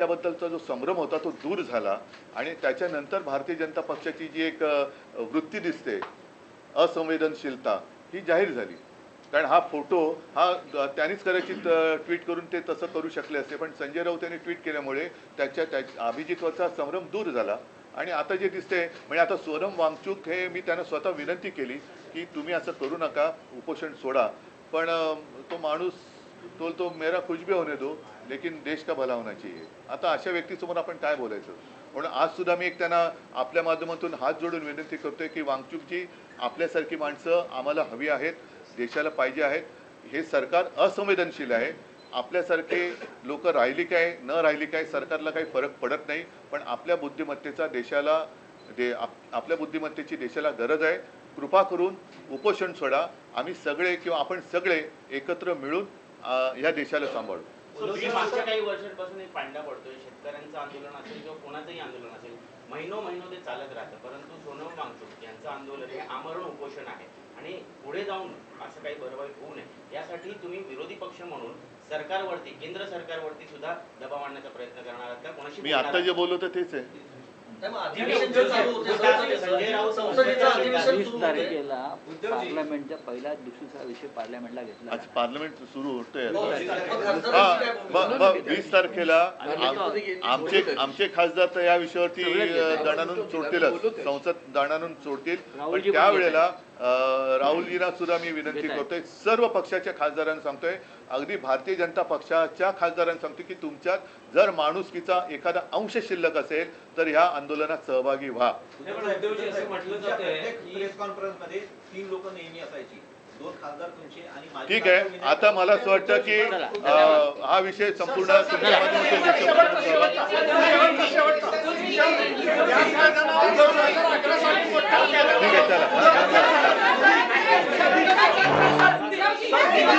त्याबद्दलचा जो संभ्रम होता तो दूर झाला आणि त्याच्यानंतर भारतीय जनता पक्षाची जी एक वृत्ती दिसते असंवेदनशीलता ही जाहीर झाली. कारण हा फोटो हा त्यांनीच कदाचित ट्विट करून ते तसं करू शकले असते, पण संजय राऊत यांनी ट्विट केल्यामुळे त्या अभिजितवरचा संभ्रम दूर झाला. आणि आता जे दिसते म्हणजे आता सोनम वांगचूक हे मी त्यांना स्वतः विनंती केली की तुम्ही असं करू नका, उपोषण सोडा. पण तो माणूस तो मेरा कुछ भी होने दो लेकिन देश का भला होना चाहिए. आता अशा व्यक्तीसमोर आपण काय बोलायचं. म्हणून आज सुद्धा मी एक त्यांना आपल्या माध्यमातून हात जोडून विनंती करतोय की वांगचूकजी, आपल्यासारखी माणसं आम्हाला हवी आहेत, देशाला पाहिजे आहेत. हे सरकार असंवेदनशील आहे. आपल्यासारखे लोक राहिली काय न राहिली काय सरकारला काही फरक पडत नाही, पण आपल्या बुद्धिमत्तेचा देशाला आपल्या बुद्धिमत्तेची देशाला गरज आहे. कृपा करून उपोषण सोडा. आम्ही सगळे किंवा आपण सगळे एकत्र मिळून या देशाला सांभाळू. मागच्या काही वर्षांपासून एक पांडा पडतोय. शेतकऱ्यांचं आंदोलन असेल किंवा कोणाचंही आंदोलन असेल, महिनो ते चालत राहतं. परंतु सोनम वांगचूक यांचं आंदोलन हे आमरण उपोषण आहे आणि पुढे जाऊन असं काही बरवाईट होऊ नये यासाठी तुम्ही विरोधी पक्ष म्हणून सरकारवरती, केंद्र सरकारवरती सुद्धा दबाव आणण्याचा प्रयत्न करणार आहात का? कोणाशी? मी आता जे बोललो तर तेच आहे. 20 तारखेला पार्लमेंटच्या पहिल्याच दिवशीचा विषय पार्लमेंटला घेतला. आज पार्लमेंट सुरू होतोय. हा 20 तारखेला आमचे खासदार तर या विषयावरती दणानून सोडतीलच, संसद दणानून सोडतील. पण त्यावेळेला राहुलजींना सुद्धा मी विनंती करतोय, सर्व पक्षाच्या खासदारांना सांगतोय, अगदी भारतीय जनता पक्षाच्या खासदारांना सांगतो की तुमच्यात जर माणुसकीचा एखादा अंश शिल्लक असेल तर ह्या आंदोलनात सहभागी व्हा. प्रेस कॉन्फरन्स मध्ये 3 लोक नेहमी असायची, 2 खासदार तुमचे आणि ठीक आहे. आता मला असं वाटतं की हा विषय संपूर्ण